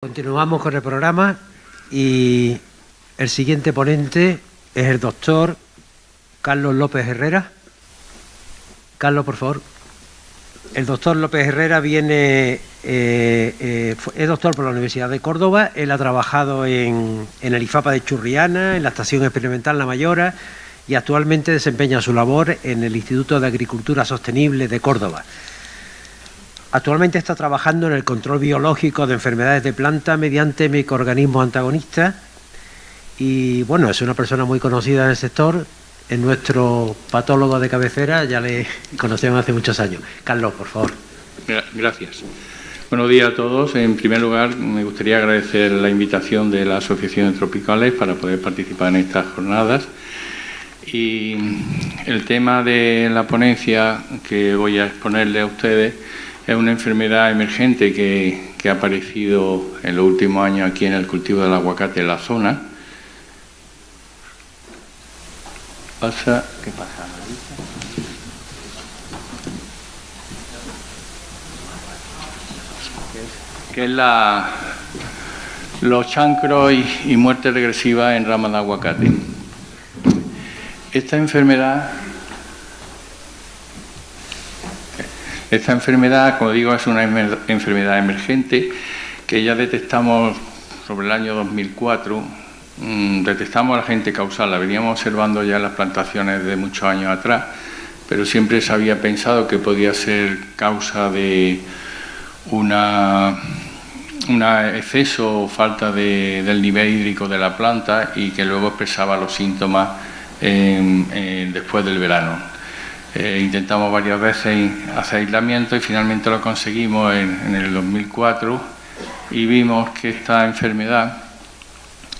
Continuamos con el programa y el siguiente ponente es el doctor Carlos López Herrera. Carlos, por favor. El doctor López Herrera es doctor por la Universidad de Córdoba. Él ha trabajado en el IFAPA de Churriana, en la Estación Experimental La Mayora y actualmente desempeña su labor en el Instituto de Agricultura Sostenible de Córdoba. Actualmente está trabajando en el control biológico de enfermedades de planta mediante microorganismos antagonistas y, bueno, es una persona muy conocida en el sector, es nuestro patólogo de cabecera, ya le conocemos hace muchos años. Carlos, por favor. Gracias. Buenos días a todos. En primer lugar, me gustaría agradecer la invitación de la Asociación de Tropicales para poder participar en estas jornadas. Y el tema de la ponencia que voy a exponerle a ustedes es una enfermedad emergente que ha aparecido en los últimos años aquí en el cultivo del aguacate en la zona. ¿Qué pasa? Que es los chancros y muerte regresiva en ramas de aguacate. Esta enfermedad, como digo, es una enfermedad emergente que ya detectamos sobre el año 2004. Detectamos al agente causal, la veníamos observando ya en las plantaciones de muchos años atrás, pero siempre se había pensado que podía ser causa de un exceso o falta del nivel hídrico de la planta y que luego expresaba los síntomas después del verano. Intentamos varias veces hacer aislamiento y finalmente lo conseguimos en el 2004 y vimos que esta enfermedad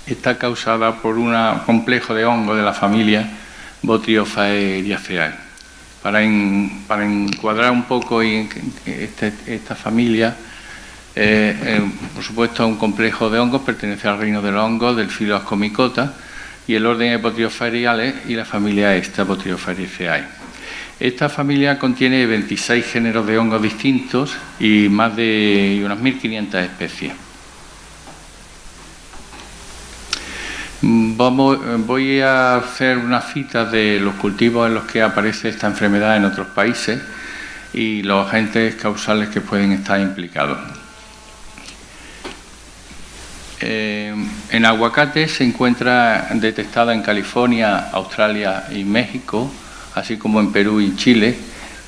está causada por un complejo de hongos de la familia Botryophaeriaceae. Para encuadrar un poco esta familia, por supuesto, un complejo de hongos pertenece al reino de los hongos del filo Ascomycota y el orden es Botryophaeriales y la familia esta Botryophaeriaceae. Esta familia contiene 26 géneros de hongos distintos y más de unas 1.500 especies. Voy a hacer una cita de los cultivos en los que aparece esta enfermedad en otros países y los agentes causales que pueden estar implicados. En aguacate se encuentra detectada en California, Australia y México, así como en Perú y Chile.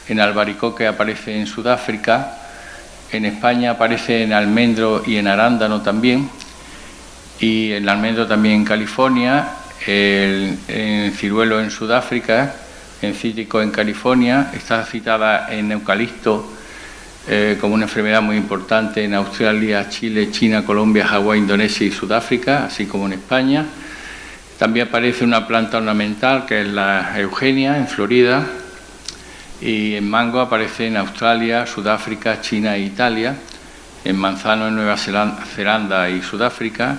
En albaricoque aparece en Sudáfrica, en España aparece en almendro y en arándano también, y el almendro también en California, en ciruelo en Sudáfrica, en cítrico en California, está citada en eucalipto como una enfermedad muy importante en Australia, Chile, China, Colombia, Hawái, Indonesia y Sudáfrica, así como en España. También aparece una planta ornamental que es la eugenia en Florida y en mango aparece en Australia, Sudáfrica, China e Italia, en manzano en Nueva Zelanda y Sudáfrica,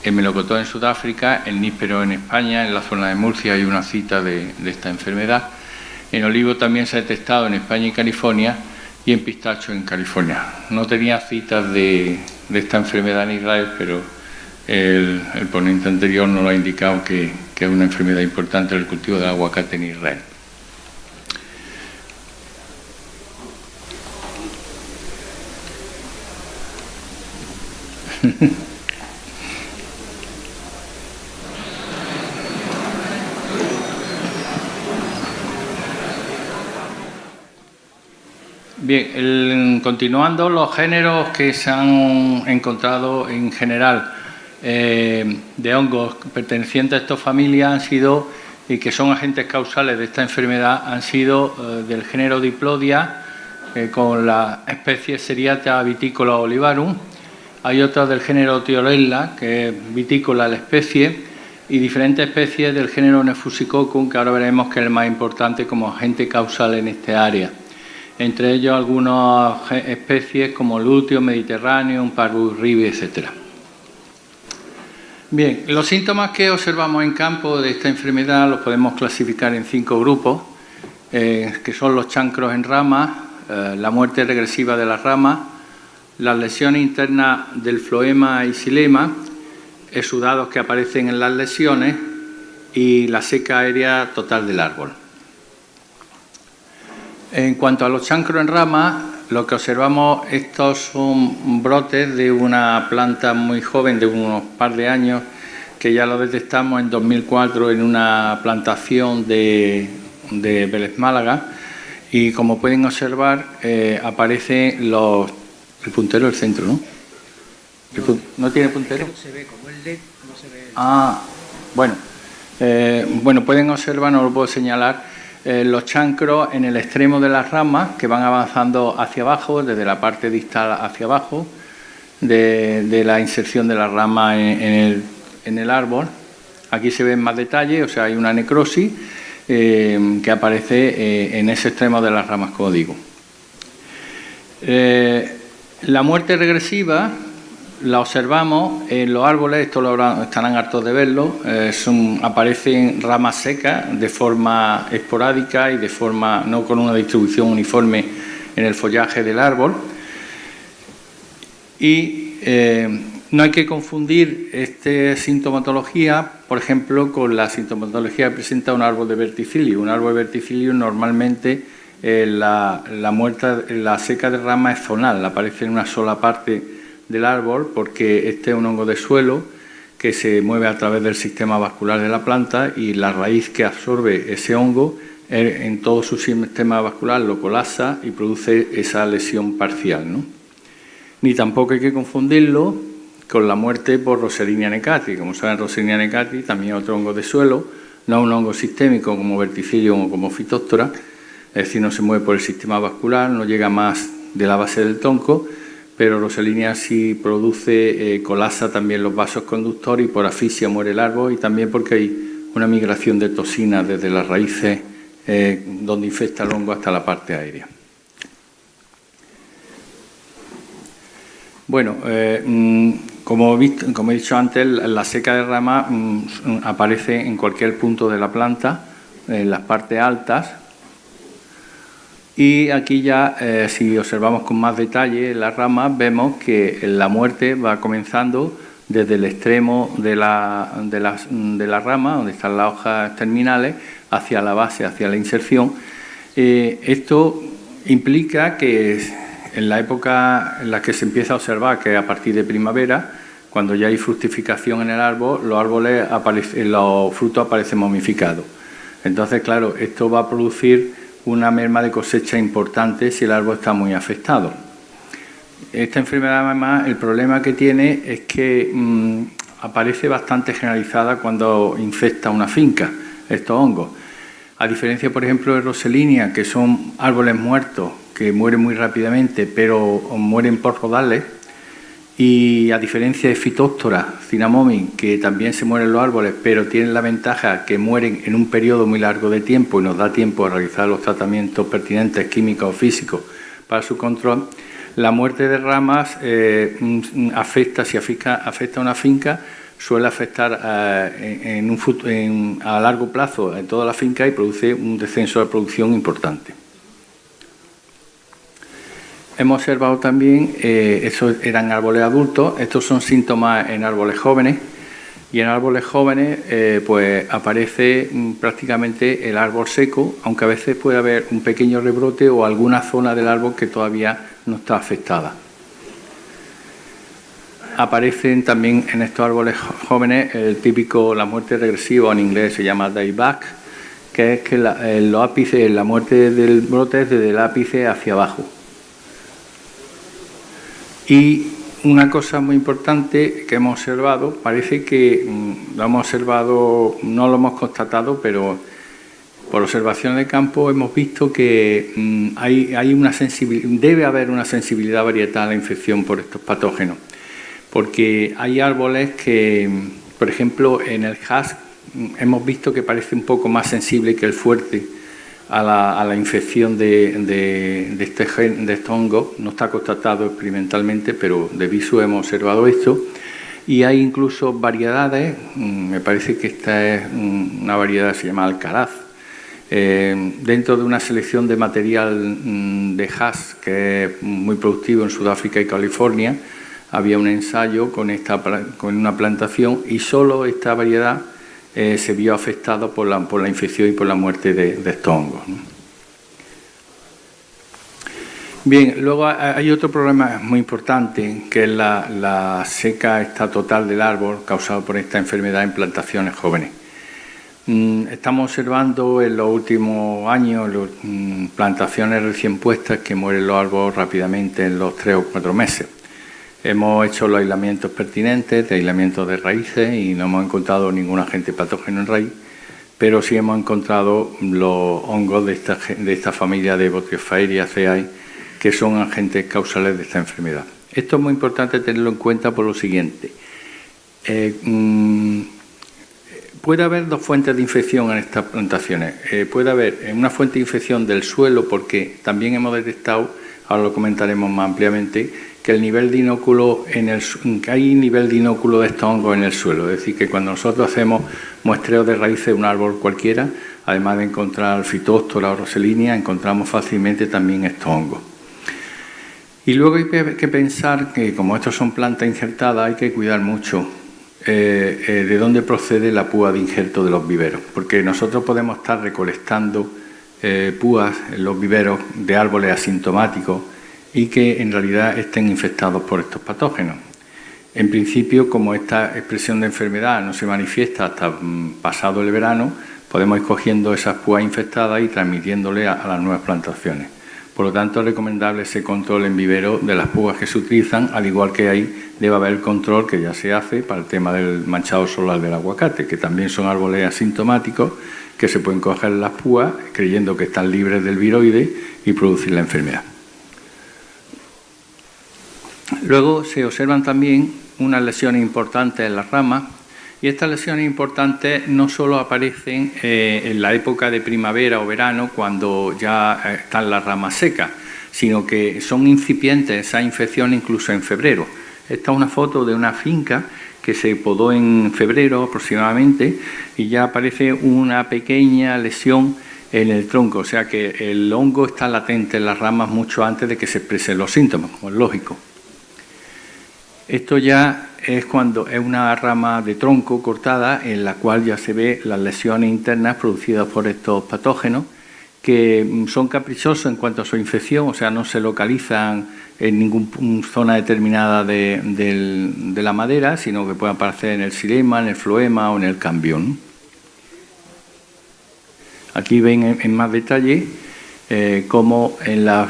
en melocotón en Sudáfrica, en níspero en España, en la zona de Murcia hay una cita de esta enfermedad. En olivo también se ha detectado en España y California y en pistacho en California. No tenía citas de esta enfermedad en Israel, pero el ponente anterior nos lo ha indicado que es una enfermedad importante en el cultivo del aguacate en Israel. Bien, continuando, los géneros que se han encontrado en general de hongos pertenecientes a estas familias han sido, y que son agentes causales de esta enfermedad, han sido del género Diplodia, con la especie Seriatia viticola olivarum. Hay otras del género Tiorella, que es vitícola la especie, y diferentes especies del género Nefusicoccus, que ahora veremos que es el más importante como agente causal en este área. Entre ellos algunas especies como Luteum, Mediterraneum, Parvus ribi, etc. Bien, los síntomas que observamos en campo de esta enfermedad los podemos clasificar en 5 grupos, que son los chancros en ramas, la muerte regresiva de las ramas, las lesiones internas del floema y xilema, exudados que aparecen en las lesiones y la seca aérea total del árbol. En cuanto a los chancros en ramas, lo que observamos, estos son brotes de una planta muy joven, de unos par de años, que ya lo detectamos en 2004 en una plantación de Vélez Málaga, y como pueden observar, aparecen los... El puntero del centro, ¿no? ¿No tiene puntero? No se ve, como el LED no se ve. Ah, bueno. Bueno, pueden observar, no lo puedo señalar, los chancros en el extremo de las ramas que van avanzando hacia abajo, desde la parte distal hacia abajo, de la inserción de la rama en el árbol. Aquí se ve en más detalle, o sea, hay una necrosis que aparece en ese extremo de las ramas, como digo. La muerte regresiva la observamos en los árboles, esto estarán hartos de verlo, aparecen ramas secas de forma esporádica y de forma no con una distribución uniforme en el follaje del árbol. Y no hay que confundir esta sintomatología, por ejemplo, con la sintomatología que presenta un árbol de verticilio. Un árbol de verticilio normalmente la seca de rama es zonal, aparece en una sola parte del árbol, porque este es un hongo de suelo que se mueve a través del sistema vascular de la planta, y la raíz que absorbe ese hongo en todo su sistema vascular lo colapsa y produce esa lesión parcial, ¿no? Ni tampoco hay que confundirlo con la muerte por Roselinea necati. Como saben, Roselinea necati también es otro hongo de suelo, no es un hongo sistémico como verticillium o como Phytophthora, es decir, no se mueve por el sistema vascular, no llega más de la base del tronco, pero Roselinea sí produce, colapsa también los vasos conductores y por asfixia muere el árbol, y también porque hay una migración de toxinas desde las raíces donde infecta el hongo hasta la parte aérea. Bueno, como he dicho antes, la seca de rama aparece en cualquier punto de la planta, en las partes altas. Y aquí ya, si observamos con más detalle las ramas, vemos que la muerte va comenzando desde el extremo de la rama, donde están las hojas terminales, hacia la base, hacia la inserción. Esto implica que en la época en la que se empieza a observar, que a partir de primavera, cuando ya hay fructificación en el árbol, los frutos aparecen momificados. Entonces, claro, esto va a producir una merma de cosecha importante si el árbol está muy afectado. Esta enfermedad, además, el problema que tiene es que aparece bastante generalizada cuando infecta una finca, estos hongos. A diferencia, por ejemplo, de Roselinea, que son árboles muertos, que mueren muy rápidamente, pero mueren por rodales, y a diferencia de Phytophthora, Cinnamomi, que también se mueren los árboles, pero tienen la ventaja que mueren en un periodo muy largo de tiempo y nos da tiempo a realizar los tratamientos pertinentes químicos o físicos para su control, la muerte de ramas si afecta a una finca, suele afectar a largo plazo en toda la finca y produce un descenso de producción importante. Hemos observado también, esos eran árboles adultos, estos son síntomas en árboles jóvenes, y en árboles jóvenes pues aparece prácticamente el árbol seco, aunque a veces puede haber un pequeño rebrote o alguna zona del árbol que todavía no está afectada. Aparecen también en estos árboles jóvenes el típico, la muerte regresiva, en inglés se llama dieback, que es que los ápices, la muerte del brote es desde el ápice hacia abajo. Y una cosa muy importante que hemos observado, parece que lo hemos observado, no lo hemos constatado, pero por observación de campo hemos visto que debe haber una sensibilidad varietal a la infección por estos patógenos, porque hay árboles que, por ejemplo, en el Hass hemos visto que parece un poco más sensible que el fuerte a la infección de este hongo. No está constatado experimentalmente, pero de visu hemos observado esto. Y hay incluso variedades, me parece que esta es una variedad que se llama alcaraz, Dentro de una selección de material de hash que es muy productivo en Sudáfrica y California, había un ensayo con una plantación y solo esta variedad se vio afectada por la infección y por la muerte de estos hongos, ¿no? Bien, luego hay otro problema muy importante, que es la seca total del árbol causada por esta enfermedad en plantaciones jóvenes. Estamos observando en los últimos años plantaciones recién puestas que mueren los árboles rápidamente en los 3 o 4 meses. Hemos hecho los aislamientos pertinentes, de aislamiento de raíces, y no hemos encontrado ningún agente patógeno en raíz, pero sí hemos encontrado los hongos de esta familia de Botryophaeriaceae, que son agentes causales de esta enfermedad. Esto es muy importante tenerlo en cuenta por lo siguiente. Puede haber 2 fuentes de infección en estas plantaciones. Puede haber una fuente de infección del suelo, porque también hemos detectado, ahora lo comentaremos más ampliamente, que el nivel de inóculo hay nivel de inóculo de estos hongos en el suelo. Es decir, que cuando nosotros hacemos muestreo de raíces de un árbol cualquiera, además de encontrar Phytophthora o Roselinea, encontramos fácilmente también estos hongos. Y luego hay que pensar que, como estos son plantas injertadas, hay que cuidar mucho de dónde procede la púa de injerto de los viveros, porque nosotros podemos estar recolectando púas en los viveros de árboles asintomáticos y que en realidad estén infectados por estos patógenos. En principio, como esta expresión de enfermedad no se manifiesta hasta pasado el verano, podemos ir cogiendo esas púas infectadas y transmitiéndole a las nuevas plantaciones. Por lo tanto, es recomendable ese control en vivero de las púas que se utilizan, al igual que ahí debe haber el control que ya se hace para el tema del manchado solar del aguacate, que también son árboles asintomáticos que se pueden coger las púas creyendo que están libres del viroide y producir la enfermedad. Luego se observan también unas lesiones importantes en las ramas, y estas lesiones importantes no solo aparecen en la época de primavera o verano, cuando ya están las ramas secas, sino que son incipientes esas infecciones incluso en febrero. Esta es una foto de una finca que se podó en febrero aproximadamente y ya aparece una pequeña lesión en el tronco, o sea que el hongo está latente en las ramas mucho antes de que se expresen los síntomas, como es lógico. Esto ya es cuando es una rama de tronco cortada en la cual ya se ve las lesiones internas producidas por estos patógenos, que son caprichosos en cuanto a su infección, o sea, no se localizan en ninguna zona determinada de la madera, sino que pueden aparecer en el xilema, en el floema o en el cambión. Aquí ven en más detalle como en la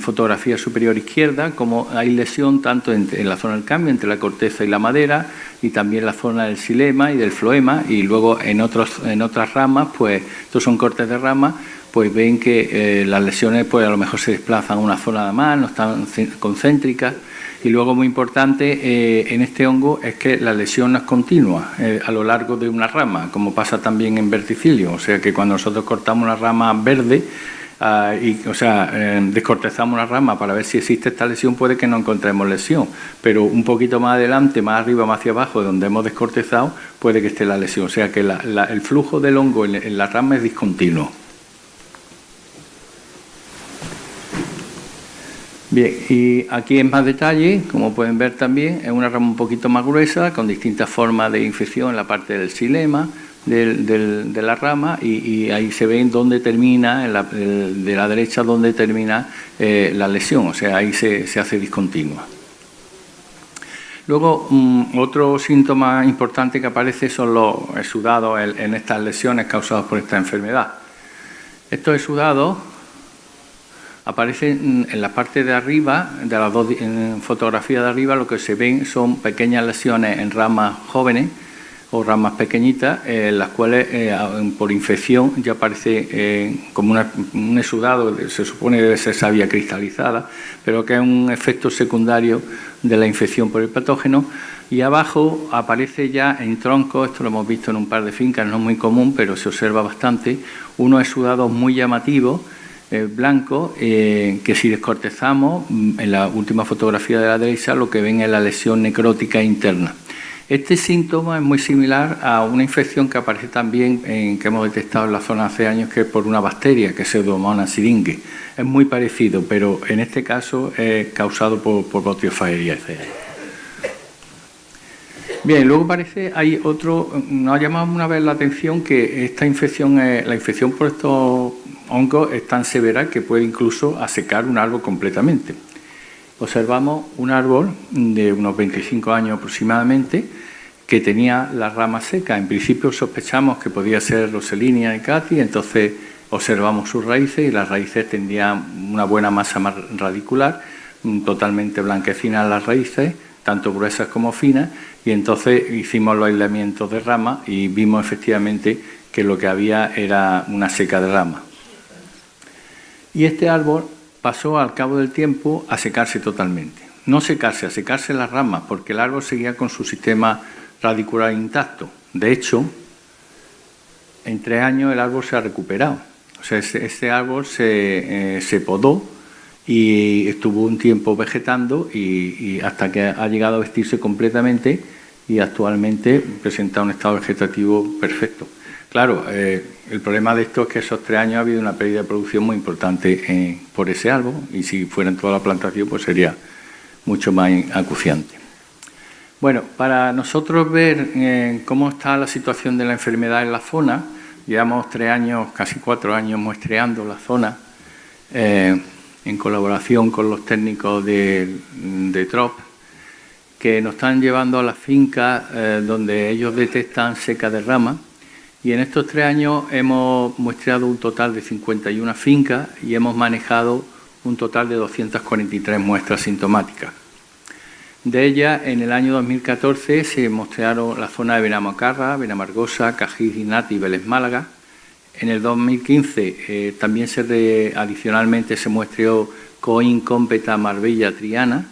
fotografía superior izquierda, como hay lesión tanto en la zona del cambio, entre la corteza y la madera, y también la zona del xilema y del floema, y luego en otras ramas, pues estos son cortes de ramas, pues ven que las lesiones pues a lo mejor se desplazan a una zona de más, no están concéntricas, y luego muy importante en este hongo es que la lesión no es continua a lo largo de una rama, como pasa también en verticilio, o sea que cuando nosotros cortamos una rama verde, descortezamos una rama para ver si existe esta lesión, puede que no encontremos lesión, pero un poquito más adelante, más arriba, más hacia abajo, donde hemos descortezado, puede que esté la lesión, o sea que el flujo del hongo en la rama es discontinuo. Bien, y aquí en más detalle, como pueden ver también, es una rama un poquito más gruesa, con distintas formas de infección en la parte del xilema, de la rama, y ahí se ve dónde termina, de la derecha dónde termina la lesión, o sea, ahí se hace discontinua. Luego, otro síntoma importante que aparece son los exudados en estas lesiones causadas por esta enfermedad. Estos exudados aparecen en la parte de arriba, de las dos fotografías de arriba, lo que se ven son pequeñas lesiones en ramas jóvenes o ramas pequeñitas, las cuales por infección ya aparece como un exudado, se supone que debe ser savia cristalizada, pero que es un efecto secundario de la infección por el patógeno. Y abajo aparece ya en troncos, esto lo hemos visto en un par de fincas, no es muy común, pero se observa bastante, unos exudados muy llamativos, blancos, que si descortezamos, en la última fotografía de la derecha, lo que ven es la lesión necrótica interna. Este síntoma es muy similar a una infección que aparece también, que hemos detectado en la zona hace años, que es por una bacteria, que es Pseudomonas syringae. Es muy parecido, pero en este caso es causado por Bacteriophageria. Bien, luego parece, hay otro, nos ha llamado una vez la atención que esta infección, la infección por estos hongos es tan severa que puede incluso asecar un árbol completamente. Observamos un árbol de unos 25 años aproximadamente que tenía las ramas secas. En principio sospechamos que podía ser Roselinia ecati, entonces observamos sus raíces y las raíces tendrían una buena masa radicular, totalmente blanquecinas las raíces, tanto gruesas como finas, y entonces hicimos los aislamientos de ramas y vimos efectivamente que lo que había era una seca de ramas. Y este árbol pasó al cabo del tiempo a secarse totalmente. No secarse, a secarse las ramas, porque el árbol seguía con su sistema radicular intacto. De hecho, en 3 años el árbol se ha recuperado. O sea, este árbol se podó y estuvo un tiempo vegetando y hasta que ha llegado a vestirse completamente y actualmente presenta un estado vegetativo perfecto. Claro, el problema de esto es que esos 3 años ha habido una pérdida de producción muy importante por ese árbol, y si fuera en toda la plantación pues sería mucho más acuciante. Bueno, para nosotros ver cómo está la situación de la enfermedad en la zona, llevamos 3 años, casi 4 años muestreando la zona en colaboración con los técnicos de TROP, que nos están llevando a las fincas donde ellos detectan seca de rama. Y en estos 3 años hemos muestreado un total de 51 fincas y hemos manejado un total de 243 muestras sintomáticas. De ellas, en el año 2014 se muestrearon la zona de Benamocarra, Benamargosa, Cajiz, Inati y Vélez Málaga. En el 2015 también adicionalmente se muestreó Coín, Cómpeta, Marbella, Triana.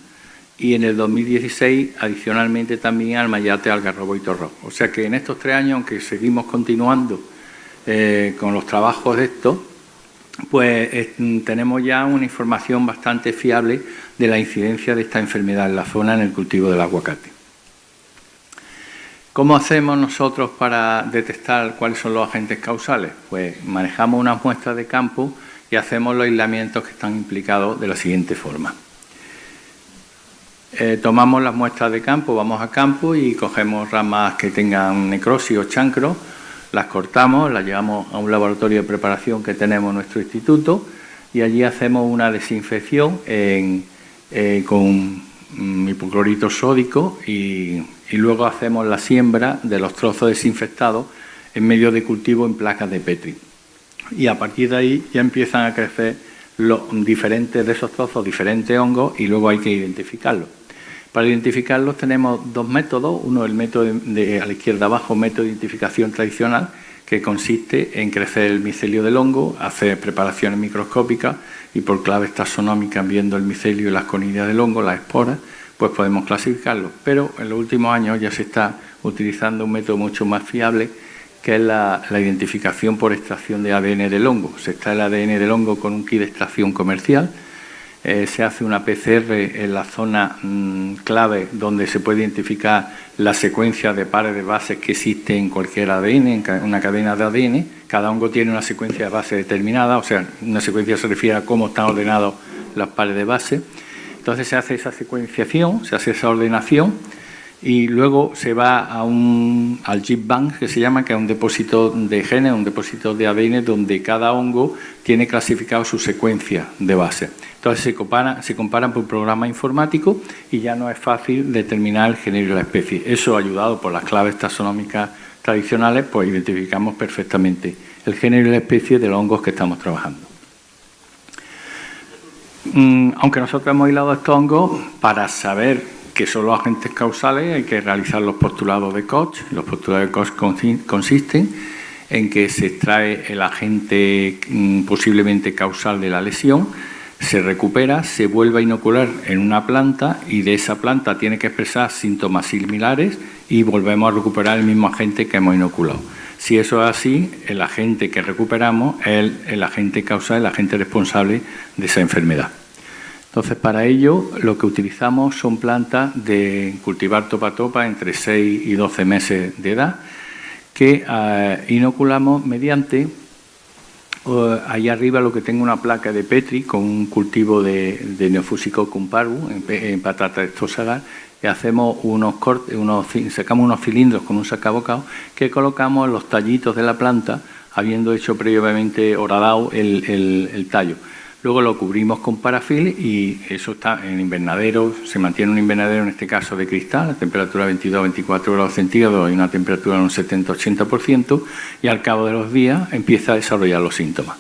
Y en el 2016, adicionalmente, también Almayate, Algarrobo y Torró. O sea que en estos 3 años, aunque seguimos continuando con los trabajos de esto, pues tenemos ya una información bastante fiable de la incidencia de esta enfermedad en la zona en el cultivo del aguacate. ¿Cómo hacemos nosotros para detectar cuáles son los agentes causales? Pues manejamos unas muestras de campo y hacemos los aislamientos que están implicados de la siguiente forma. Tomamos las muestras de campo, vamos a campo y cogemos ramas que tengan necrosis o chancro, las cortamos, las llevamos a un laboratorio de preparación que tenemos en nuestro instituto y allí hacemos una desinfección con hipoclorito sódico y luego hacemos la siembra de los trozos desinfectados en medio de cultivo en placas de Petri. Y a partir de ahí ya empiezan a crecer diferentes de esos trozos, diferentes hongos, y luego hay que identificarlos. Para identificarlos tenemos 2 métodos. Uno, el método a la izquierda abajo, método de identificación tradicional, que consiste en crecer el micelio del hongo, hacer preparaciones microscópicas y por claves taxonómicas, viendo el micelio y las conidias del hongo, las esporas, pues podemos clasificarlos. Pero en los últimos años ya se está utilizando un método mucho más fiable, que es la identificación por extracción de ADN del hongo. Se extrae el ADN del hongo con un kit de extracción comercial, se hace una PCR en la zona clave donde se puede identificar la secuencia de pares de bases que existe en cualquier ADN, en una cadena de ADN. Cada hongo tiene una secuencia de base determinada, o sea, una secuencia se refiere a cómo están ordenados las pares de base. Entonces se hace esa secuenciación, se hace esa ordenación y luego se va al Gene Bank, que se llama, que es un depósito de genes, un depósito de ADN donde cada hongo tiene clasificado su secuencia de base. Entonces se comparan por programa informático y ya no es fácil determinar el género y la especie. Eso, ayudado por las claves taxonómicas tradicionales, pues identificamos perfectamente el género y la especie de los hongos que estamos trabajando. Aunque nosotros hemos hilado estos hongos, para saber qué son los agentes causales hay que realizar los postulados de Koch. Los postulados de Koch consisten en que se extrae el agente posiblemente causal de la lesión, se recupera, se vuelve a inocular en una planta y de esa planta tiene que expresar síntomas similares y volvemos a recuperar el mismo agente que hemos inoculado. Si eso es así, el agente que recuperamos es el agente causal, el agente responsable de esa enfermedad. Entonces, para ello, lo que utilizamos son plantas de cultivar topa entre 6 y 12 meses de edad, que inoculamos mediante, ahí arriba lo que tengo una placa de Petri con un cultivo de Neofusicoccus parvus en patata estosagar, y hacemos unos cortes, sacamos unos cilindros con un sacabocado que colocamos en los tallitos de la planta, habiendo hecho previamente horadado el tallo. Luego lo cubrimos con parafil y eso está en invernadero, se mantiene un invernadero en este caso de cristal, a temperatura 22-24 grados centígrados y una temperatura de un 70-80%, y al cabo de los días empieza a desarrollar los síntomas.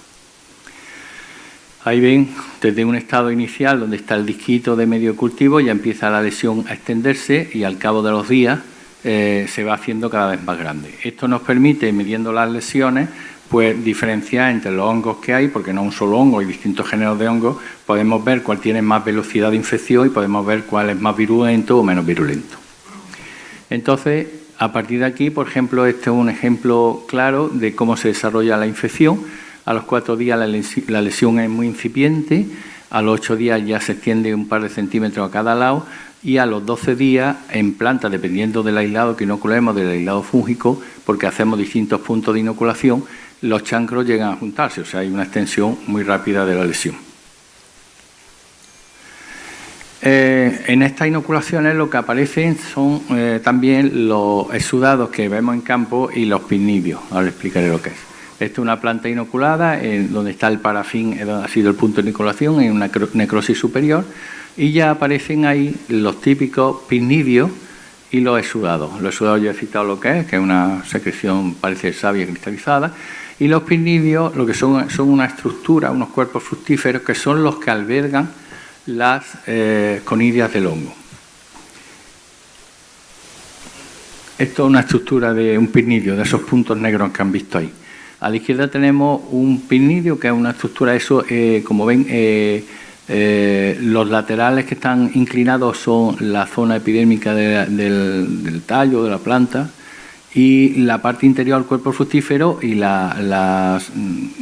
Ahí ven, desde un estado inicial donde está el disquito de medio cultivo, ya empieza la lesión a extenderse y al cabo de los días se va haciendo cada vez más grande. Esto nos permite, midiendo las lesiones, pues diferenciar entre los hongos que hay, porque no un solo hongo, hay distintos géneros de hongos, podemos ver cuál tiene más velocidad de infección y podemos ver cuál es más virulento o menos virulento. Entonces, a partir de aquí, por ejemplo, este es un ejemplo claro de cómo se desarrolla la infección. A los 4 días la lesión es muy incipiente, a los 8 días ya se extiende un par de centímetros a cada lado y a los 12 días en planta, dependiendo del aislado que inoculemos, del aislado fúngico, porque hacemos distintos puntos de inoculación, los chancros llegan a juntarse, o sea, hay una extensión muy rápida de la lesión. En estas inoculaciones lo que aparecen son también los exudados que vemos en campo y los pinnidios. Ahora explicaré lo que es. Esta es una planta inoculada, donde está el parafín, ha sido el punto de inoculación, en una necrosis superior, y ya aparecen ahí los típicos pinnidios y los exudados. Los exudados ya he citado lo que es una secreción, parece savia cristalizada, y los pinnidios lo que son una estructura, unos cuerpos fructíferos que son los que albergan las conidias del hongo. Esto es una estructura de un pinnidio, de esos puntos negros que han visto ahí. A la izquierda tenemos un pinnidio, que es una estructura, eso, como ven, los laterales que están inclinados son la zona epidérmica del tallo, de la planta, y la parte interior del cuerpo fructífero y las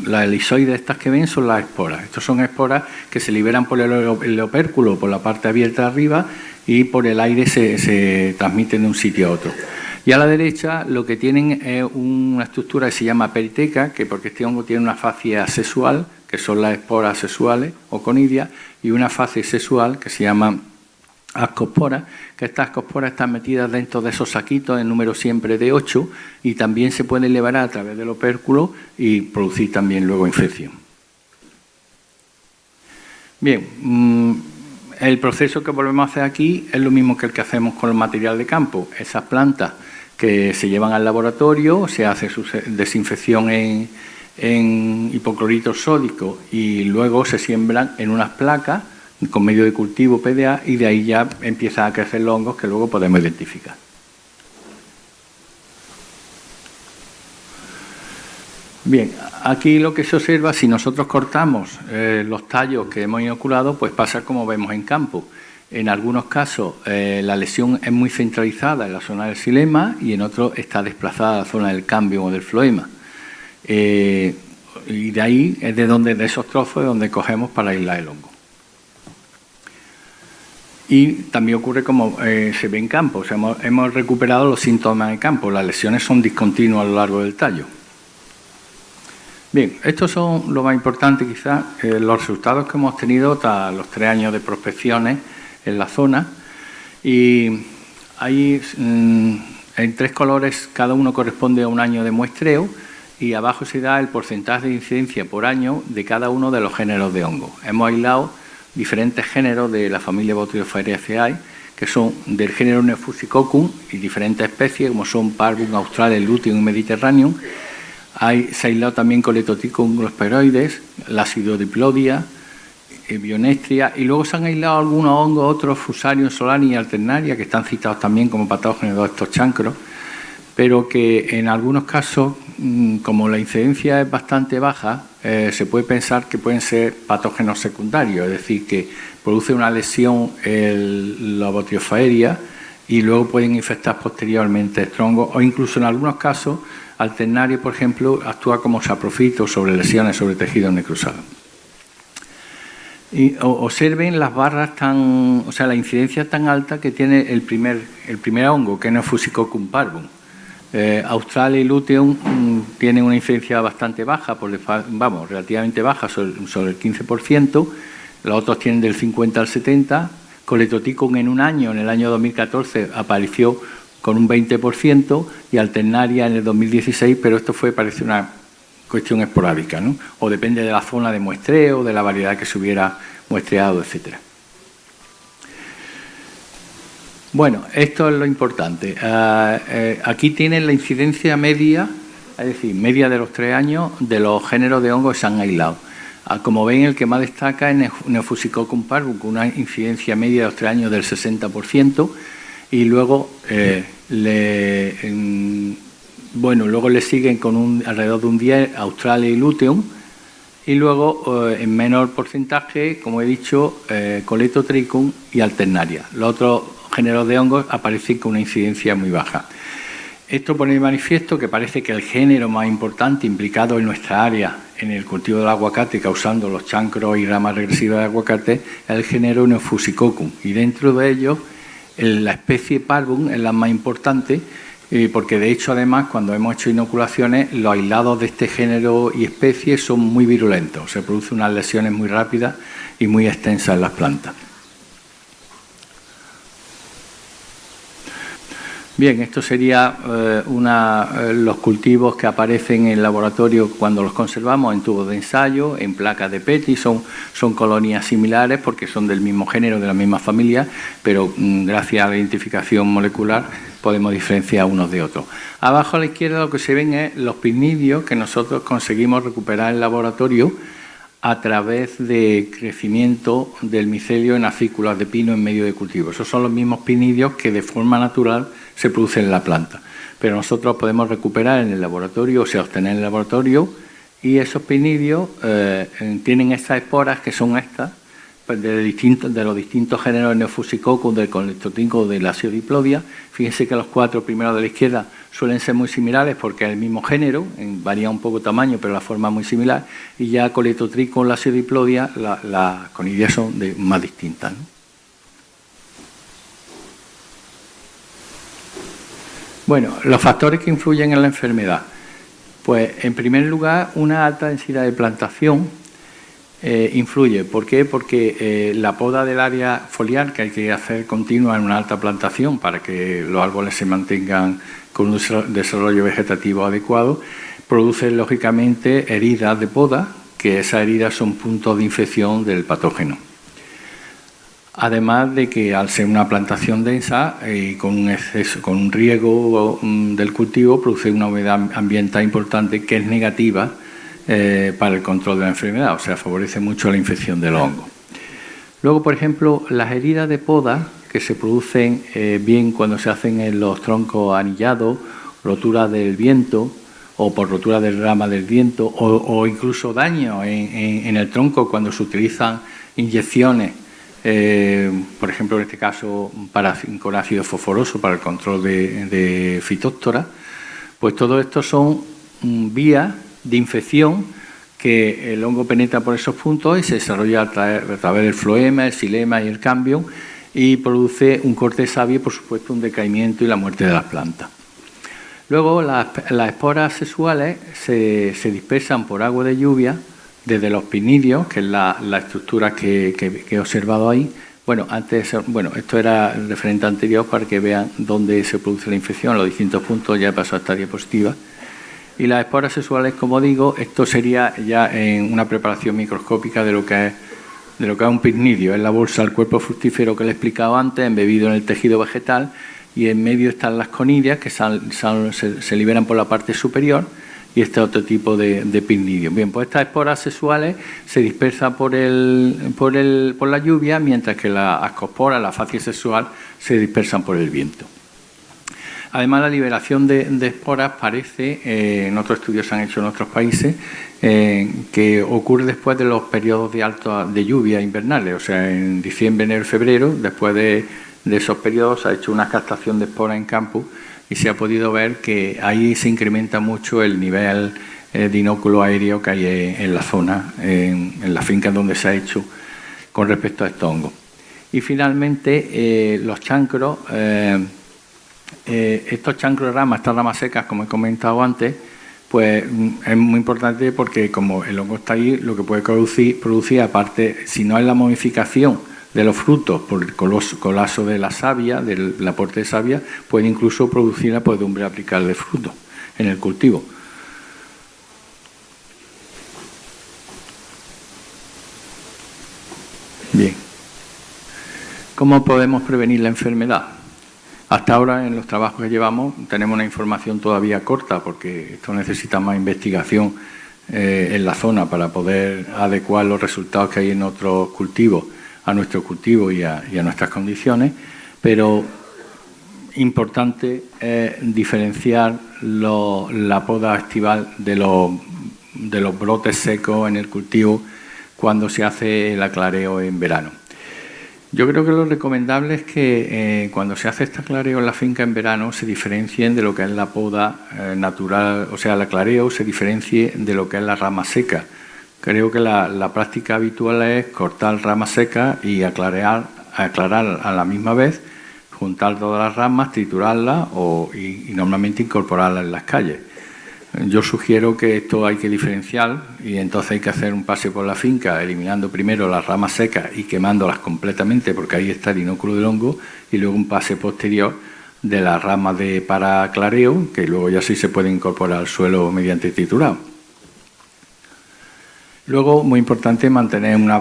elisoides estas que ven son las esporas. Estas son esporas que se liberan por el opérculo, por la parte abierta de arriba, y por el aire se transmiten de un sitio a otro. Y a la derecha lo que tienen es una estructura que se llama periteca, que porque este hongo tiene una fascia sexual, que son las esporas sexuales o conidias, y una fase sexual que se llama ascospora, que estas ascosporas están metidas dentro de esos saquitos en número siempre de 8 y también se pueden liberar a través del opérculo y producir también luego infección. Bien, el proceso que volvemos a hacer aquí es lo mismo que el que hacemos con el material de campo. Esas plantas que se llevan al laboratorio, se hace su desinfección en hipoclorito sódico y luego se siembran en unas placas con medio de cultivo PDA y de ahí ya empiezan a crecer los hongos que luego podemos identificar. Bien, aquí lo que se observa, si nosotros cortamos los tallos que hemos inoculado, pues pasa como vemos en campo. En algunos casos la lesión es muy centralizada en la zona del xilema y en otros está desplazada a la zona del cambio o del floema. Y de ahí es de esos trozos de donde cogemos para aislar el hongo. Y también ocurre como se ve en campo, o sea, hemos recuperado los síntomas en campo, las lesiones son discontinuas a lo largo del tallo. Bien, estos son lo más importante quizás, los resultados que hemos tenido tras los 3 años de prospecciones en la zona, y hay en 3 colores, cada uno corresponde a un año de muestreo, y abajo se da el porcentaje de incidencia por año de cada uno de los géneros de hongo. Hemos aislado diferentes géneros de la familia Botryophaeriaceae, que son del género Neofusicoccus y diferentes especies, como son Parvus, Australis, Luteum y Mediterraneum. Se ha aislado también Coletoticum glosperoides, la Acidodiplodia, Bionestria, y luego se han aislado algunos hongos, otros Fusarium solani y Alternaria, que están citados también como patógenos de estos chancros, pero que en algunos casos, como la incidencia es bastante baja, se puede pensar que pueden ser patógenos secundarios, es decir, que produce una lesión la Botryophaeria y luego pueden infectar posteriormente estos hongos, o incluso en algunos casos, Alternaria, por ejemplo, actúa como saprofito sobre lesiones sobre tejidos necrosados. Y observen las barras la incidencia tan alta que tiene el primer hongo, que es Neofusicoccus parvum. Australia y luteum tienen una incidencia bastante baja, relativamente baja, sobre el 15%, los otros tienen del 50 al 70%, Colletoticum en el año 2014, apareció con un 20%, y Alternaria en el 2016, pero esto parece una cuestión esporádica, ¿no? O depende de la zona de muestreo, de la variedad que se hubiera muestreado, etcétera. Bueno, esto es lo importante. Aquí tienen la incidencia media, es decir, media de los 3 años de los géneros de hongos que se han aislado. Como ven, el que más destaca es Neofusicoccus parvum, con una incidencia media de los 3 años del 60%, y luego luego le siguen con alrededor de un 10 Australia y luteum, y luego en menor porcentaje, como he dicho, Colletotricum y Alternaria. Los otros géneros de hongos aparecen con una incidencia muy baja. Esto pone de manifiesto que parece que el género más importante implicado en nuestra área en el cultivo del aguacate, causando los chancros y ramas regresivas de aguacate, es el género Neofusicoccus, y dentro de ellos la especie Parvum es la más importante, porque de hecho, además, cuando hemos hecho inoculaciones, los aislados de este género y especie son muy virulentos, se producen unas lesiones muy rápidas y muy extensas en las plantas. Bien, esto sería los cultivos que aparecen en el laboratorio cuando los conservamos en tubos de ensayo, en placas de Petri. Son colonias similares porque son del mismo género, de la misma familia, pero gracias a la identificación molecular podemos diferenciar unos de otros. Abajo a la izquierda lo que se ven es los pinnidios que nosotros conseguimos recuperar en el laboratorio a través de crecimiento del micelio en acículas de pino en medio de cultivo. Esos son los mismos pinnidios que de forma natural se producen en la planta, pero nosotros podemos recuperar en el laboratorio, o sea, obtener en el laboratorio, y esos pinnidios tienen estas esporas que son estas, pues de los distintos géneros de Neofusicoccus, del Colletotricum, de la Aciodiplodia. Fíjense que los 4 primeros de la izquierda suelen ser muy similares porque es el mismo género, varía un poco tamaño, pero la forma es muy similar, y ya Colletotricum, la Aciodiplodia, las conidias son más distintas, ¿no? Bueno, los factores que influyen en la enfermedad. Pues, en primer lugar, una alta densidad de plantación influye. ¿Por qué? Porque la poda del área foliar, que hay que hacer continua en una alta plantación para que los árboles se mantengan con un desarrollo vegetativo adecuado, produce, lógicamente, heridas de poda, que esas heridas son puntos de infección del patógeno. Además de que al ser una plantación densa y con un riego del cultivo, produce una humedad ambiental importante que es negativa para el control de la enfermedad, o sea, favorece mucho la infección del hongo. Luego, por ejemplo, las heridas de poda que se producen bien cuando se hacen en los troncos anillados, rotura del viento o por rotura de rama del viento, o incluso daño en el tronco cuando se utilizan inyecciones, por ejemplo, en este caso con ácido fosforoso para el control de fitóctora, pues todo esto son vías de infección que el hongo penetra por esos puntos y se desarrolla a través del floema, el xilema y el cambium, y produce un corte de savia y, por supuesto, un decaimiento y la muerte de las plantas. Luego, las esporas sexuales se dispersan por agua de lluvia desde los pinnidios, que es la estructura que he observado ahí. Bueno, esto era el referente anterior para que vean dónde se produce la infección, los distintos puntos. Ya he pasado a esta diapositiva. Y las esporas sexuales, como digo, esto sería ya en una preparación microscópica de lo que es un pinnidio. Es la bolsa del cuerpo fructífero que le he explicado antes, embebido en el tejido vegetal, y en medio están las conidias que se liberan por la parte superior, y este otro tipo de pinnidio. Bien, pues estas esporas sexuales se dispersan por la lluvia, mientras que las ascosporas, la facie sexual, se dispersan por el viento. Además, la liberación de esporas parece, en otros estudios se han hecho en otros países, que ocurre después de los periodos de lluvia invernales, o sea, en diciembre, enero y febrero. Después de esos periodos se ha hecho una captación de esporas en campo y se ha podido ver que ahí se incrementa mucho el nivel de inóculo aéreo que hay en la zona, en las fincas donde se ha hecho con respecto a estos hongos. Y finalmente, los chancros, estos chancros de ramas, estas ramas secas, como he comentado antes, pues es muy importante porque como el hongo está ahí, lo que puede producir aparte, si no es la momificación de los frutos por el colapso de la savia, del aporte de savia, puede incluso producir la podredumbre apical de frutos en el cultivo. Bien. ¿Cómo podemos prevenir la enfermedad? Hasta ahora, en los trabajos que llevamos, tenemos una información todavía corta, porque esto necesita más investigación en la zona para poder adecuar los resultados que hay en otros cultivos a nuestro cultivo y a nuestras condiciones, pero importante es diferenciar la poda estival de los brotes secos en el cultivo cuando se hace el aclareo en verano. Yo creo que lo recomendable es que cuando se hace este aclareo en la finca en verano se diferencien de lo que es la poda natural, o sea, el aclareo se diferencie de lo que es la rama seca. Creo que la práctica habitual es cortar ramas secas y aclarar a la misma vez, juntar todas las ramas, triturarlas y normalmente incorporarlas en las calles. Yo sugiero que esto hay que diferenciar y entonces hay que hacer un pase por la finca eliminando primero las ramas secas y quemándolas completamente porque ahí está el inóculo del hongo y luego un pase posterior de las ramas para clareo que luego ya sí se puede incorporar al suelo mediante triturado. Luego, muy importante, mantener una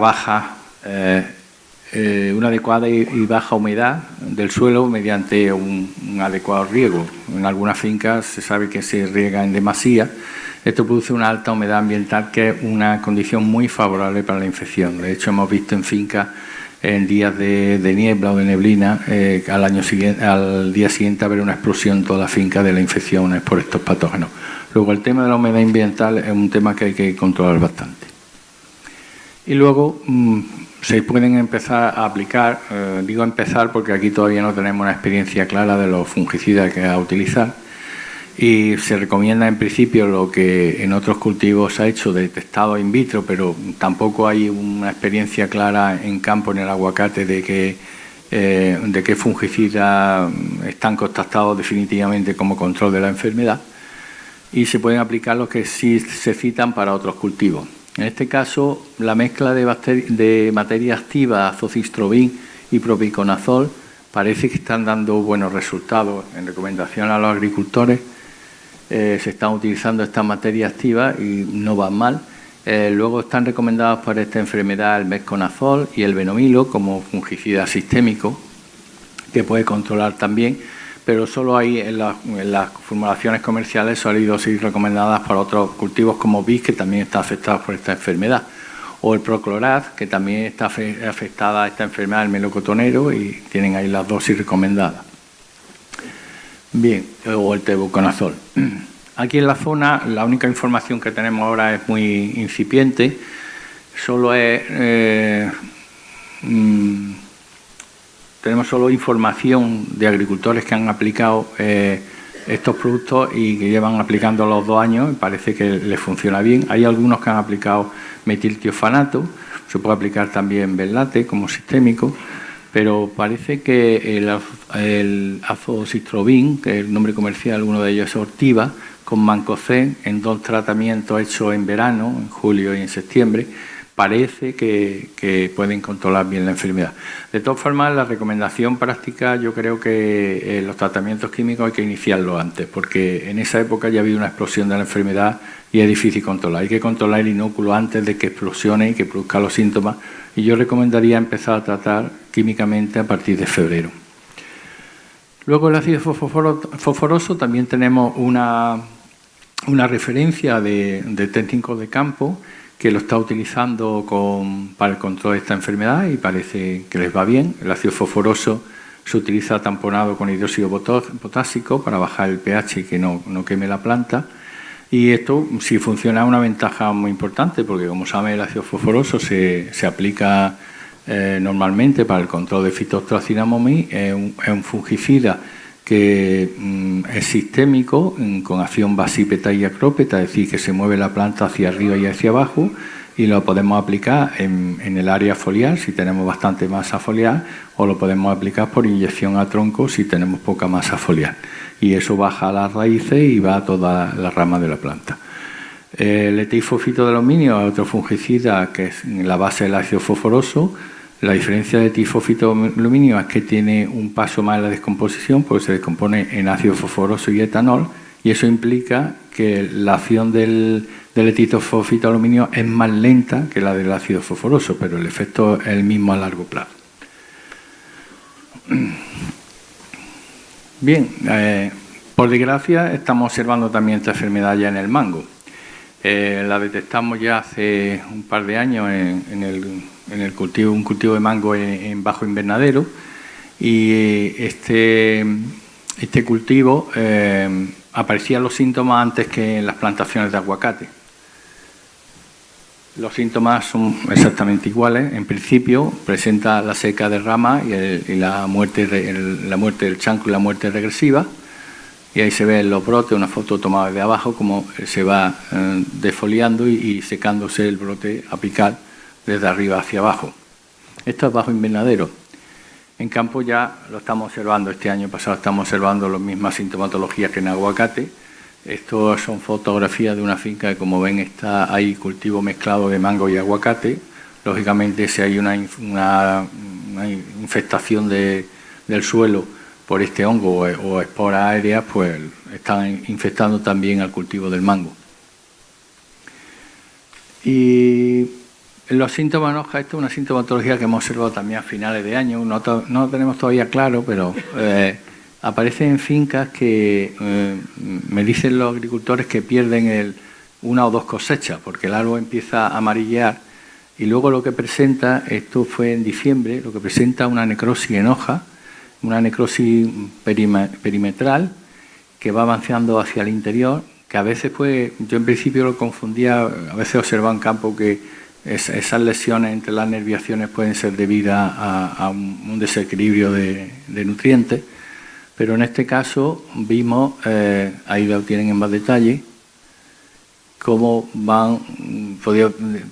adecuada y baja humedad del suelo mediante un adecuado riego. En algunas fincas se sabe que se riega en demasía. Esto produce una alta humedad ambiental que es una condición muy favorable para la infección. De hecho, hemos visto en fincas en días de niebla o de neblina al día siguiente haber una explosión en toda la finca de la infección por estos patógenos. Luego, el tema de la humedad ambiental es un tema que hay que controlar bastante. Y luego se pueden empezar a aplicar, digo empezar porque aquí todavía no tenemos una experiencia clara de los fungicidas que a utilizar y se recomienda en principio lo que en otros cultivos se ha hecho de testado in vitro, pero tampoco hay una experiencia clara en campo en el aguacate de qué fungicidas están constatados definitivamente como control de la enfermedad y se pueden aplicar los que sí se citan para otros cultivos. En este caso, la mezcla de materia activa, azoxystrobin y propiconazol, parece que están dando buenos resultados. En recomendación a los agricultores se están utilizando estas materias activas y no van mal. Luego están recomendados para esta enfermedad el metconazol y el benomilo como fungicida sistémico, que puede controlar también, pero solo hay en las formulaciones comerciales sólidas dosis recomendadas para otros cultivos como vid, que también está afectado por esta enfermedad, o el procloraz, que también está afectada a esta enfermedad del melocotonero y tienen ahí las dosis recomendadas. Bien, o el tebuconazol. Aquí en la zona la única información que tenemos ahora es muy incipiente, solo tenemos solo información de agricultores que han aplicado estos productos y que llevan aplicando los 2 años y parece que les funciona bien. Hay algunos que han aplicado metiltiofanato, se puede aplicar también benlate como sistémico, pero parece que el azoxystrobin, que es el nombre comercial, uno de ellos es Ortiva, con Mancozeb en 2 tratamientos hechos en verano, en julio y en septiembre, parece que pueden controlar bien la enfermedad. De todas formas, la recomendación práctica, yo creo que los tratamientos químicos hay que iniciarlos antes, porque en esa época ya ha habido una explosión de la enfermedad y es difícil controlar. Hay que controlar el inóculo antes de que explosione y que produzca los síntomas. Y yo recomendaría empezar a tratar químicamente a partir de febrero. Luego, el ácido fosforoso, también tenemos una referencia de técnicos de campo que lo está utilizando para el control de esta enfermedad y parece que les va bien. El ácido fosforoso se utiliza tamponado con hidróxido potásico para bajar el pH y que no queme la planta. Y esto, si funciona, es una ventaja muy importante porque, como saben, el ácido fosforoso se aplica normalmente para el control de Phytophthora momi. Es un fungicida que es sistémico, con acción basípeta y acrópeta, es decir, que se mueve la planta hacia arriba y hacia abajo, y lo podemos aplicar en el área foliar si tenemos bastante masa foliar, o lo podemos aplicar por inyección a tronco si tenemos poca masa foliar. Y eso baja a las raíces y va a toda la rama de la planta. El etifofito de aluminio es otro fungicida que es la base del ácido fosforoso. La diferencia de etifofito de aluminio es que tiene un paso más en la descomposición, porque se descompone en ácido fosforoso y etanol, y eso implica que la acción del etifofito de aluminio es más lenta que la del ácido fosforoso, pero el efecto es el mismo a largo plazo. Bien, por desgracia estamos observando también esta enfermedad ya en el mango. La detectamos ya hace un par de años en el cultivo, un cultivo de mango en bajo invernadero, y este cultivo aparecían los síntomas antes que en las plantaciones de aguacate. Los síntomas son exactamente iguales. En principio presenta la seca de ramas y la muerte del chancro y la muerte regresiva. Y ahí se ven los brotes, una foto tomada de abajo, como se va defoliando y secándose el brote apical desde arriba hacia abajo. Esto es bajo invernadero. En campo ya lo estamos observando, este año pasado estamos observando las mismas sintomatologías que en aguacate. Estas son fotografías de una finca que, como ven, está ahí cultivo mezclado de mango y aguacate. Lógicamente, si hay una infestación del suelo por este hongo o esporas aéreas, pues están infectando también al cultivo del mango. Y los síntomas en hoja, esto es una sintomatología que hemos observado también a finales de año, no lo tenemos todavía claro, pero aparece en fincas que me dicen los agricultores que pierden una o dos cosechas, porque el árbol empieza a amarillear, y luego lo que presenta, esto fue en diciembre, lo que presenta una necrosis en hoja, una necrosis perimetral que va avanzando hacia el interior, que a veces, pues, yo en principio lo confundía, a veces observaba en campo que esas lesiones entre las nerviaciones pueden ser debidas a un desequilibrio de nutrientes, pero en este caso vimos, ahí lo tienen en más detalle, cómo podía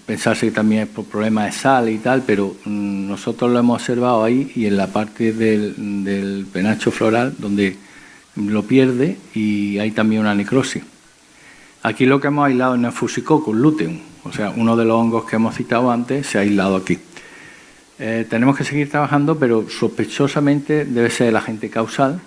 pensarse que también es por problemas de sal y tal, pero nosotros lo hemos observado ahí y en la parte del penacho floral donde lo pierde, y hay también una necrosis. Aquí lo que hemos aislado es Neofusicoccus luteum, o sea, uno de los hongos que hemos citado antes se ha aislado aquí. Tenemos que seguir trabajando, pero sospechosamente debe ser el agente causal.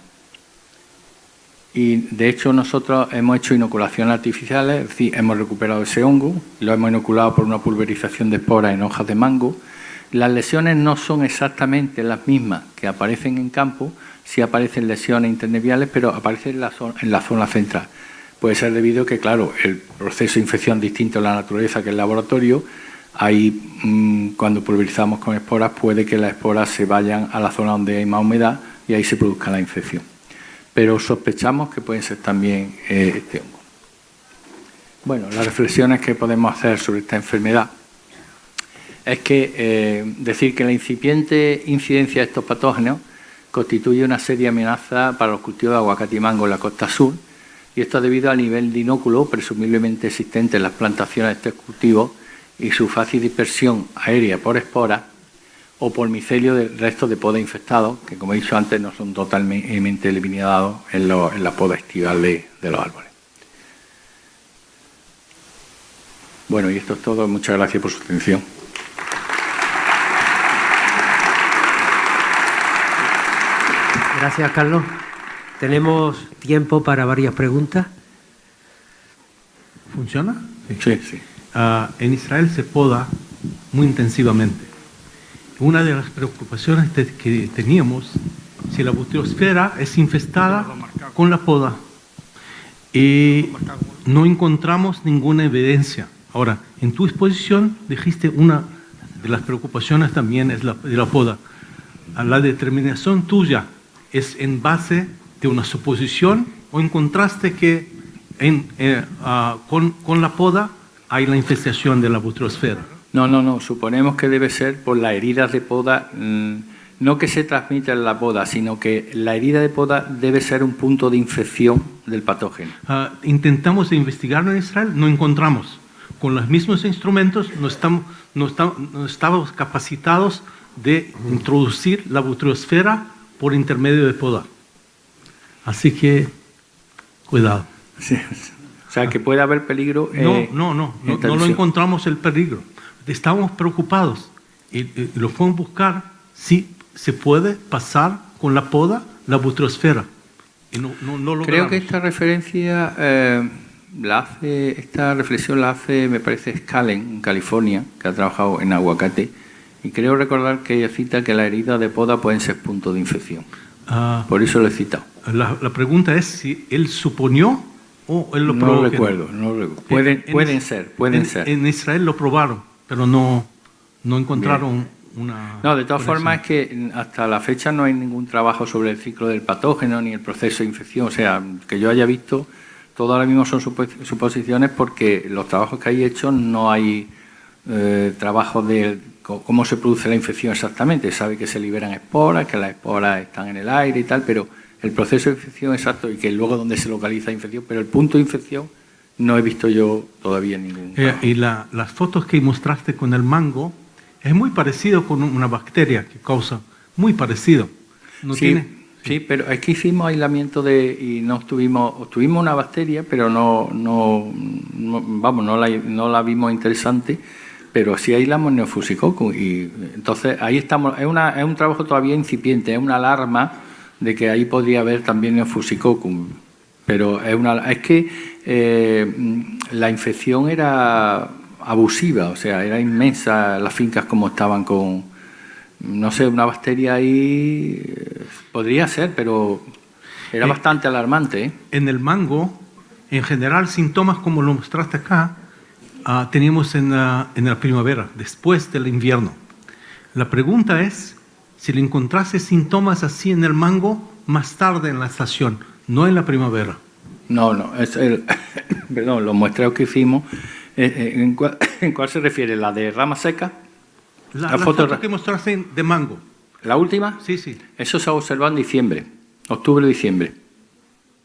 Y de hecho nosotros hemos hecho inoculaciones artificiales, es decir, hemos recuperado ese hongo, lo hemos inoculado por una pulverización de esporas en hojas de mango. Las lesiones no son exactamente las mismas que aparecen en campo, sí aparecen lesiones interneviales, pero aparecen en la zona central. Puede ser debido a que, claro, el proceso de infección distinto en la naturaleza que en el laboratorio, ahí cuando pulverizamos con esporas puede que las esporas se vayan a la zona donde hay más humedad y ahí se produzca la infección. Pero sospechamos que pueden ser también este hongo. Bueno, las reflexiones que podemos hacer sobre esta enfermedad es que decir que la incipiente incidencia de estos patógenos constituye una seria amenaza para los cultivos de aguacate y mango en la costa sur, y esto debido al nivel de inóculo presumiblemente existente en las plantaciones de estos cultivos y su fácil dispersión aérea por esporas o por micelio del resto de poda infectados, que, como he dicho antes, no son totalmente eliminados en la poda estival de los árboles. Bueno, y esto es todo. Muchas gracias por su atención. Gracias, Carlos. Tenemos tiempo para varias preguntas. ¿Funciona? Sí, sí. En Israel se poda muy intensivamente. Una de las preocupaciones que teníamos, si la butiosfera es infestada con la poda, y no encontramos ninguna evidencia. Ahora, en tu exposición dijiste una de las preocupaciones también es de la poda. La determinación tuya es en base de una suposición, o encontraste que con la poda hay la infestación de la butiosfera. No. Suponemos que debe ser por las heridas de poda, no que se transmita en la poda, sino que la herida de poda debe ser un punto de infección del patógeno. Intentamos investigarlo en Israel, no encontramos. con los mismos instrumentos no estamos capacitados de introducir la butriosfera por intermedio de poda. Así que, cuidado. Sí. O sea, que puede haber peligro. No lo encontramos el peligro. Estamos preocupados y lo fuimos a buscar si se puede pasar con la poda la butriosfera. Y no lo Creo que esta referencia esta reflexión la hace, me parece, Scalen, en California, que ha trabajado en aguacate, y creo recordar que ella cita que las heridas de poda pueden ser puntos de infección. Por eso lo he citado. La pregunta es si él suponió o él lo probó. No lo recuerdo. Pueden ser. En Israel lo probaron, pero no encontraron una... No, de todas formas es que hasta la fecha no hay ningún trabajo sobre el ciclo del patógeno ni el proceso de infección. O sea, que yo haya visto, todo ahora mismo son suposiciones porque los trabajos que hay hechos no hay trabajo de cómo se produce la infección exactamente. Sabe que se liberan esporas, que las esporas están en el aire y tal, pero el proceso de infección exacto y que luego donde se localiza la infección, pero el punto de infección no he visto yo todavía ningún. Y las fotos que mostraste con el mango es muy parecido con una bacteria que causa, muy parecido. Sí, pero es que hicimos aislamiento y no tuvimos una bacteria, pero no la vimos interesante, pero sí aislamos Neofusicoccus y entonces ahí estamos. Es un trabajo todavía incipiente, es una alarma de que ahí podría haber también Neofusicoccus, pero es que la infección era abusiva, o sea, era inmensa las fincas como estaban con, no sé, una bacteria ahí, podría ser, pero era bastante alarmante, ¿eh? En el mango, en general, síntomas como lo mostraste acá, teníamos en la primavera, después del invierno. La pregunta es si le encontraste síntomas así en el mango más tarde en la estación, no en la primavera. No, perdón, los muestreos que hicimos, ¿en cuál se refiere? ¿La de rama seca? La foto que mostraste de mango. ¿La última? Sí. Eso se ha observado en diciembre, octubre-diciembre.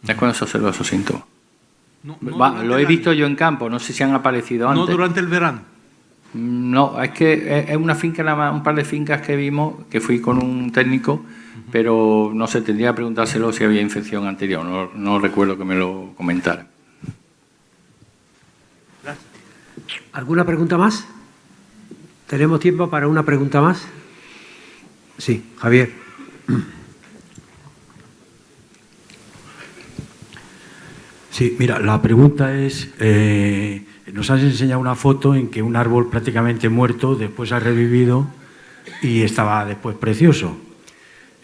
Es cuando se observan esos síntomas. Lo he visto yo en campo, no sé si han aparecido antes. No durante el verano. No, es que es una finca, nada más, un par de fincas que vimos, que fui con un técnico, pero no sé, tendría que preguntárselo si había infección anterior, no recuerdo que me lo comentara. ¿Alguna pregunta más? ¿Tenemos tiempo para una pregunta más? Sí, Javier. Sí, mira, la pregunta es, nos has enseñado una foto en que un árbol prácticamente muerto después ha revivido y estaba después precioso.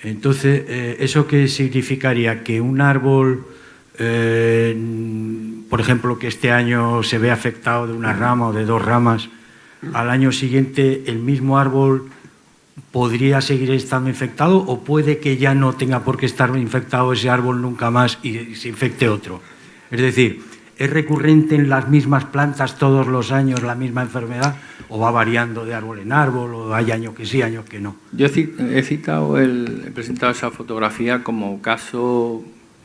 Entonces, ¿eso qué significaría? Que un árbol, por ejemplo, que este año se ve afectado de una rama o de dos ramas, al año siguiente el mismo árbol podría seguir estando infectado o puede que ya no tenga por qué estar infectado ese árbol nunca más y se infecte otro? Es decir, ¿es recurrente en las mismas plantas todos los años la misma enfermedad o va variando de árbol en árbol o hay años que sí, años que no? Yo he presentado esa fotografía como caso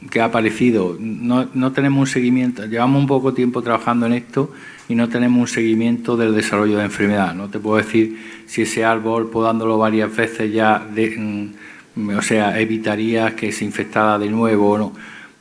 que ha aparecido. No tenemos un seguimiento, llevamos un poco tiempo trabajando en esto y no tenemos un seguimiento del desarrollo de enfermedad. No te puedo decir si ese árbol, podándolo varias veces ya, evitaría que se infectara de nuevo o no.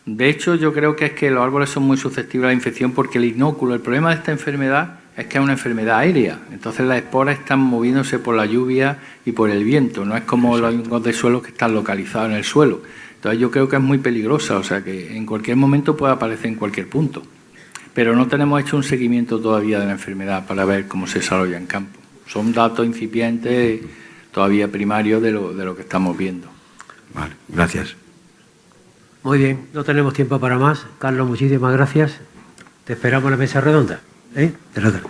De hecho, yo creo que es que los árboles son muy susceptibles a la infección porque el inóculo, el problema de esta enfermedad es que es una enfermedad aérea. Entonces las esporas están moviéndose por la lluvia y por el viento. No es como los hongos de suelo que están localizados en el suelo. Entonces yo creo que es muy peligrosa, o sea que en cualquier momento puede aparecer en cualquier punto. Pero no tenemos hecho un seguimiento todavía de la enfermedad para ver cómo se desarrolla en campo. Son datos incipientes, todavía primarios de lo que estamos viendo. Vale, gracias. Muy bien, no tenemos tiempo para más. Carlos, muchísimas gracias. Te esperamos en la mesa redonda. De nada.